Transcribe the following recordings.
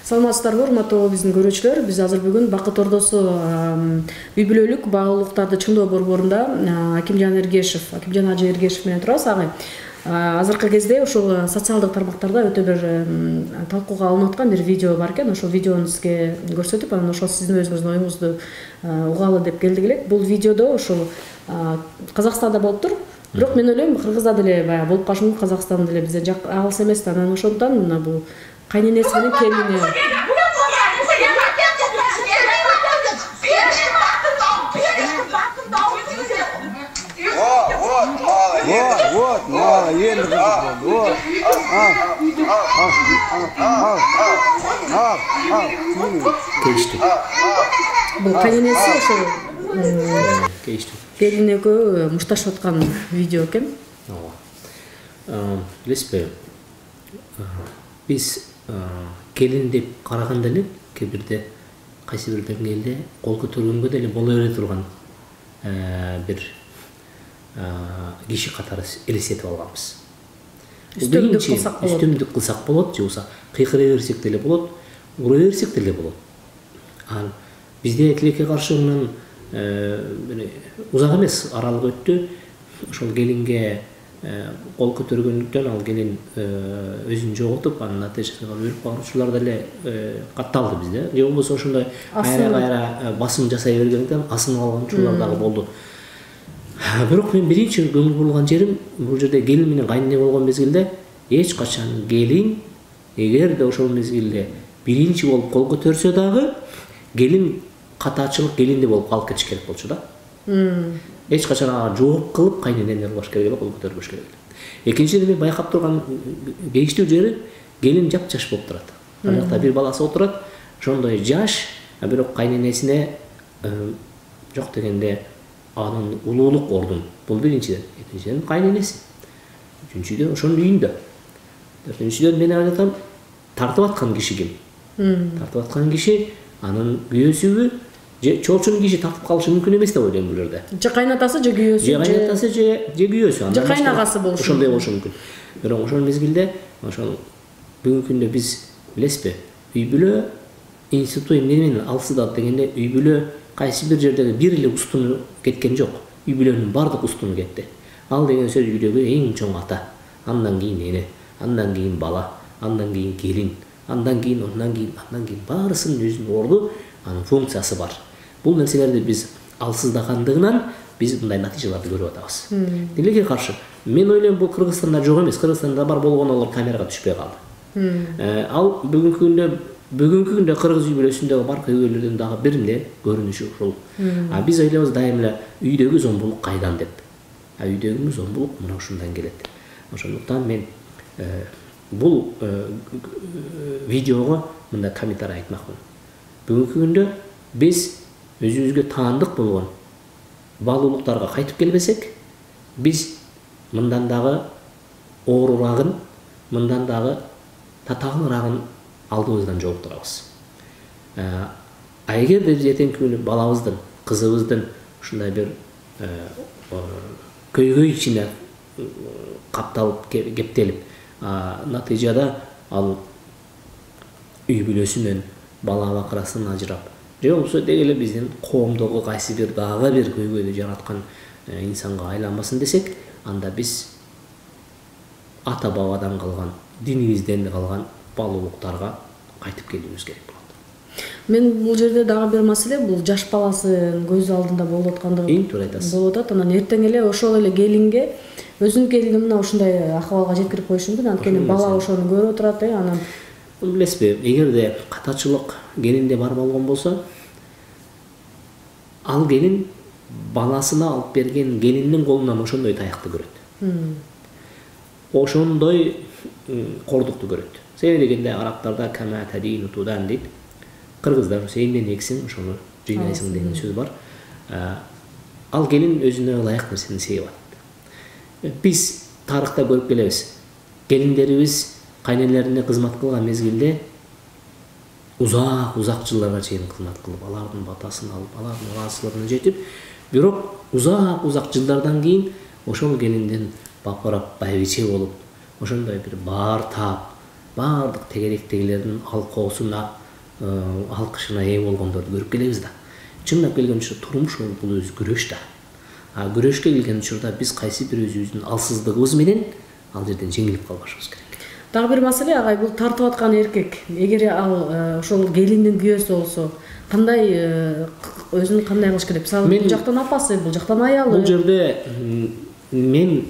Саламатсыздарбы, урматтуу биздин көрүүчүлөр. Биз азыр бүгүн Бакыт Ордосу үй бүлөлүк багуулуктарды чыңдоо борборунда Акимжан Эргешев, Акимжан Ажы Эргешев менен турабыз. Азыркы кезде ушул социалдык тармактарда өтө бир талкууга алынып аткан бир видео бар экен. Ошол видеону сизге көрсөтүп, анан ошол сиздин өзүңүздүн оюңузду угалы деп келдик элек. Бул видеодо ушул Казакстанда болуп тур. Бирок мен ойлойм, Кыргызда деле баягы болуп калышы мүмкүн, Казакстан деле бизден жак алыс эмес да. Анан ошондон мына бул кайненеси менен келини. Вот, енді вот. Geçti. Бул кайненеси ошол Geçti. келинеге мушташып аткан видео экен. Билесизби, биз келин деп караганда эле кээ бирде кайсы бир деңгээлде кол көтөргөнгө деле боло бере турган бир киши катары элестетип алганбыз. Үстөмдүк кылсак болот, же болбосо кыйкыра берсек деле болот, ура берсек деле болот. Ал бизде тилекке каршы мындан узак эмес аралык өттү. Ошол келинге кол көтөргөндүктөн ал келин өзүн жоготуп, анын натыйжасында өлүп калган деле катталды бизде. Же болбосо ошондой кайра басым жасай бергенден асынып алган учурлар дагы болду. Бирок мен биринчи көңүл бурулган жерим бул жерде келин менен кайнене болгон мезгилде эч качан келин эгерде ошол мезгилде биринчи болуп кол көтөрсө дагы келин катачылык келинде болуп калып кетиш керек болчу да. Эч качан ага жооп кылып кайненени ыргаш керек эле, кол көтөрбөш керек эле. Экинчиден мен байкап турган кейиштүү жери келин жап-жаш болуп турат. Ана жакта бир баласы отурат, ошондой жаш, бирок кайненесине жок дегенде анын улуулук ордун. Бул биринчиден. Экинчиден кайненеси. Үчүнчүдөн ошонун үйүндө. Төртүнчүдөн мен айтам, тартып аткан киши ким? Тартып аткан киши анын күйөөсүбү, же чоочун киши тартып калышы мүмкүн эмес деп ойлойм бул жерде. Же кайнатасы, же күйөөсү, же кайнатасы, же күйөөсү. Же кайнагасы болушу. Ошондой болушу мүмкүн. Бирок ошол мезгилде, ошол бүгүнкү күндө биз билесизби, үй бүлө институту эмне менен алсыдат дегенде үй бүлө кайсы бир жерде бир эле устуну кеткен жок. Үй бүлөнүн бардык устуну кетти. Ал деген сөз үйдөгү эң чоң ата, андан кийин эне, андан кийин бала, андан кийин келин, андан кийин баарысынын өзүнүн орду, анын функциясы бар. Бул нерселерди биз алсыздагандыгынан биз мындай натыйжаларды көрүп атабыз. Тилекке каршы мен ойлойм, бул Кыргызстанда жок эмес. Кыргызстанда бар болгону алар камерага түшпөй калды. Ал бүгүнкү күндө кыргыз үй бүлөсүндөгү бар көйгөйлөрдүн дагы биринде көрүнүшү ушул. Биз ойлойбуз дайым эле үйдөгү зомбулук кайдан деп. Үйдөгү зомбулук мына ушундан келет. Ошондуктан мен бул видеого мындай комментарий айтмакмын. Бүгүнкү күндө биз өзүбүзгө таандык болгон баалуулуктарга кайтып келбесек, биз мындан дагы оорурагын, мындан дагы татаалырагын алдыбыздан жооп турабыз. Эгерде биз эртеңки күнү балабыздын, кызыбыздын ушундай бир көйгөй ичине капталып, кептелип, натыйжада ал үй бүлөсүнөн, бала бакырасынан ажырап, же болбосо деги эле биздин коомдогу кайсы бир дагы бир көйгөйдү жараткан инсанга айланбасын десек, анда биз ата бабадан калган, динибизден калган баалуулуктарга кайтып келүүбүз керек болот. Мен бул жерде дагы бир маселе, бул жаш баласын көз алдында болуп аткандыгы Эң туура айтасыз. болуп атат. Анан эртең эле ошол эле келинге өзүнүн келини мына ушундай акыбалга жеткирип коюшу мүмкүн. Анткени бала ошону көрүп отурат, анан билесизби, эгерде катачылык келинде бар болгон болсо, ал келин баласына алып берген келиндин колунан ошондой таякты көрөт. Ошондой кордукту көрөт. Себеби дегенде арабтарда кама тадину тудан дейт. Кыргыздар эмнени эксиң, ошону жыйнайсың деген сөз бар. Ал келин өзүнө ылайык нерсени себип атат. Биз тарыхта көрүп келебиз. Келиндерибиз кайненелерине кызмат кылган мезгилде узак жылдарга чейин кызмат кылып, алардын батасын алып, алардын ыраазычылыгына жетип, бирок узак жылдардан кийин ошол келиндин бапырап, байбиче болуп, ошондой бир баар таап, бардык тегеректегилердин алкоосуна алкышына ээ болгондорду көрүп келебиз да. Чындап келген учурда турмуш бул өзү күрөш да. Күрөшкө келген учурда биз кайсы бир өзүбүздүн алсыздыгыбыз менен ал жерден жеңилип калбашыбыз керек. Дагы бир маселе агай, бул тартып аткан эркек, эгер ал ошол келиндин күйөөсү болсо, кандай өзүн кандай кылыш керек? Мисалы, бул жактан апасы, бул жактан аялы. Бул жерде мен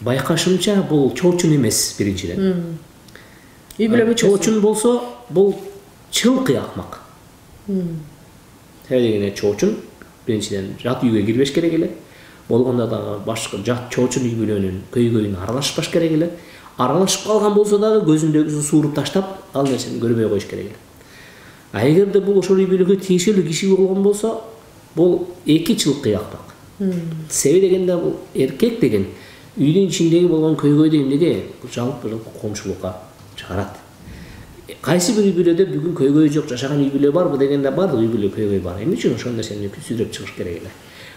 байкашымча бул чоочун эмес биринчиден. Үй бүлө мүчөсү. Чоочун болсо, бул чылкы акмак. Себеби дегенде чоочун биринчиден жат үйгө кирбеш керек эле. Болгондо дагы башка жат чоочун үй бүлөнүн көйгөйүнө аралашпаш керек эле. Аралашып калган болсо дагы көзүндөгүсүн сууруп таштап, ал нерсени көрбөй коюш керек эле. Эгерде бул ошол үй бүлөгө тиешелүү киши болгон болсо, бул эки чылкы акмак. Себеби дегенде бул эркек деген үйдүн ичиндеги болгон көйгөйдү эмнеге жалпы коомчулукка чыгарат. Кайсы бир үй бүлөдө бүгүн көйгөй жок жашаган үй бүлө барбы дегенде бардык үй бүлө көйгөй бар. Эмне үчүн ошол нерсени сүйлөп чыгыш керек эле.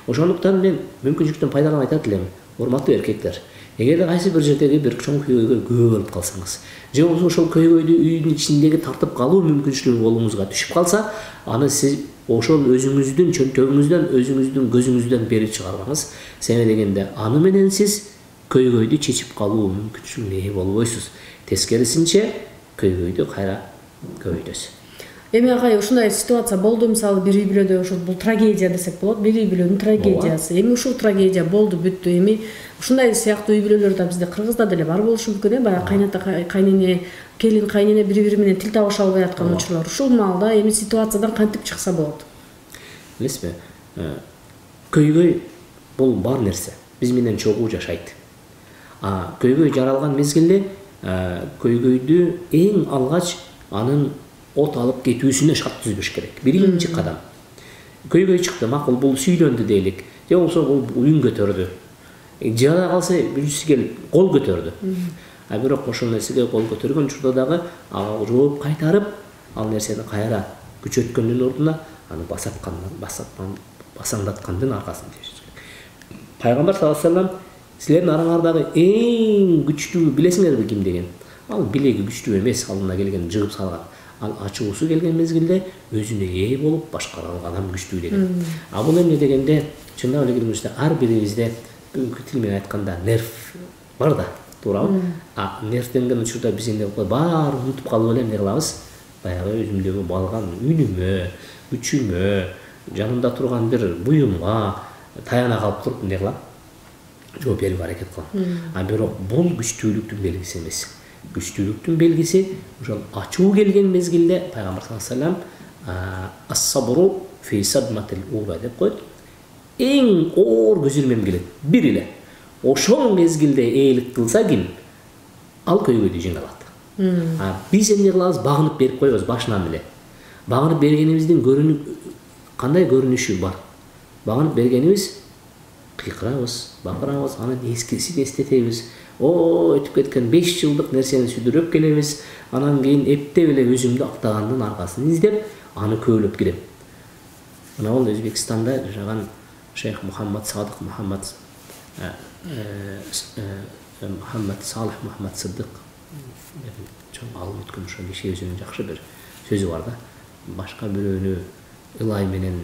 Ошондуктан мен мүмкүнчүлүктөн пайдаланып айтат элем, урматтуу эркектер. Эгер кайсы бир жердеги бир чоң көйгөйгө күбө болуп калсаңыз, же болбосо ошол көйгөйдү үйдүн ичиндеги тартып калуу мүмкүнчүлүгү колуңузга түшүп калса, аны сиз ошол өзүңүздүн чөнтөгүңүздөн, өзүңүздүн көзүңүздөн берип чыгарбаңыз. Себеби дегенде аны менен сиз көйгөйдү чечип калуу мүмкүнчүлүгүнө ээ болбойсуз. Тескерисинче көйгөйдү кайра көбөйтөсүз. Эми агай, ушундай ситуация болду, мисалы бир үй бүлөдө ошол бул трагедия десек болот, бир үй бүлөнүн трагедиясы. Эми ушул трагедия болду, бүттү. Эми ушундай сыяктуу үй бүлөлөр да бизде Кыргызда деле бар болушу мүмкүн, баягы кайната кайнене, келин кайнене бири-бири менен тил табыша албай аткан учурлар. Ушул маалда эми ситуациядан кантип чыкса болот? Билесизби? Көйгөй бул бар нерсе. Биз менен чогуу жашайт. Көйгөй жаралган мезгилде көйгөйдү эң алгач анын от алып кетүүсүнө шарт түзбөш керек. Биринчи кадам. Көйгөй чыкты, макул бул сүйдөндү дейлик. Же болсо бул үн көтөрдү. Жада калса биринчиси келип кол көтөрдү. Бирок ошол нерсеге кол көтөргөн учурда дагы ага жооп кайтарып, ал нерсени кайра күчөткөндүн ордуна аны басаңдаткандын аркасын тийишибиз керек. Пайгамбар саллаллаху алейхи вассалам силердин араңардагы эң күчтүү билесиңерби ким деген? Ал билеги күчтүү эмес, алдына келген жыгып салган. Ал ачуусу келген мезгилде өзүнө ээ болуп башкара алган адам күчтүү деген. Бул эмне дегенде, чындап эле келгенде ар бирибизде бүгүнкү тил менен айтканда нерв бар да, туурабы? Нервденген учурда биз эмне кылып баарын унутуп калып эле эмне кылабыз? Баягы өзүмдөгү балган үнүмө, күчүмө, жанымда турган бир буюмга таяна калып туруп эмне кылам? Жооп берүүгө аракет кылам. Бирок бул күчтүүлүктүн белгиси эмес. Күчтүүлүктүн белгиси ошол ачуу келген мезгилде пайгамбар саллаллаху алейхи вассалам ас-сабру фи садматил ула деп коет. Эң оор көзүрмем келет. Бир эле. Ошол мезгилде ээлик кылса ким? Ал көйгөйдү жеңе алат. Биз эмне кылабыз? Багынып берип коебуз башынан эле. Багынып бергенибиздин кандай көрүнүшү бар? Багынып бергенибиз кыйкырабыз, бакырабыз, анын эскисин эстетебиз. Өтүп кеткен 5 жылдык нерсени сүдүрөп келебиз. Анан кийин эптеп эле өзүмдү актагандын аркасын издеп, аны көөлөп келем. Мына бул Өзбекстанда жашаган шейх Мухаммад Садык Мухаммад Салих Мухаммад Сыдык чоң алым өткөн ошол киши өзүнүн жакшы бир сөзү бар да. Башка бирөөнү ылай менен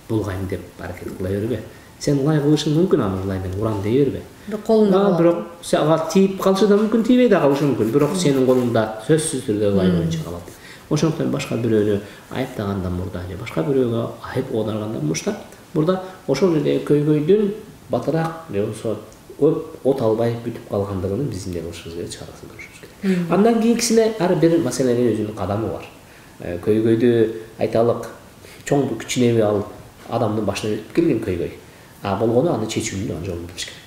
булгайм деп аракет кыла бербе. Сен ылай кылышың мүмкүн, аны ылай менен урам дей бербе. Бирок сага тийип калышы да мүмкүн, тийбей да калышы мүмкүн. Бирок сенин колуңда сөзсүз түрдө ылай боюнча калат. Ошондуктан башка бирөөнү айыптагандан мурда же башка бирөөгө айып оодаргандан мурда ошол жердеги көйгөйдүн батыраак же болбосо көп от албай бүтүп калгандыгын биз эмне кылышыбыз керек, чарасын көрүшүбүз керек. Андан кийинкисине ар бир маселенин өзүнүн кадамы бар. Көйгөйдү айталык чоң кичинеби ал адамдын башына өтүп келген көйгөй. Болгону аны чечүүнүн жолун билиш керек.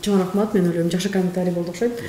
Чоң рахмат, мен ойлойм жакшы комментарий болду окшойт.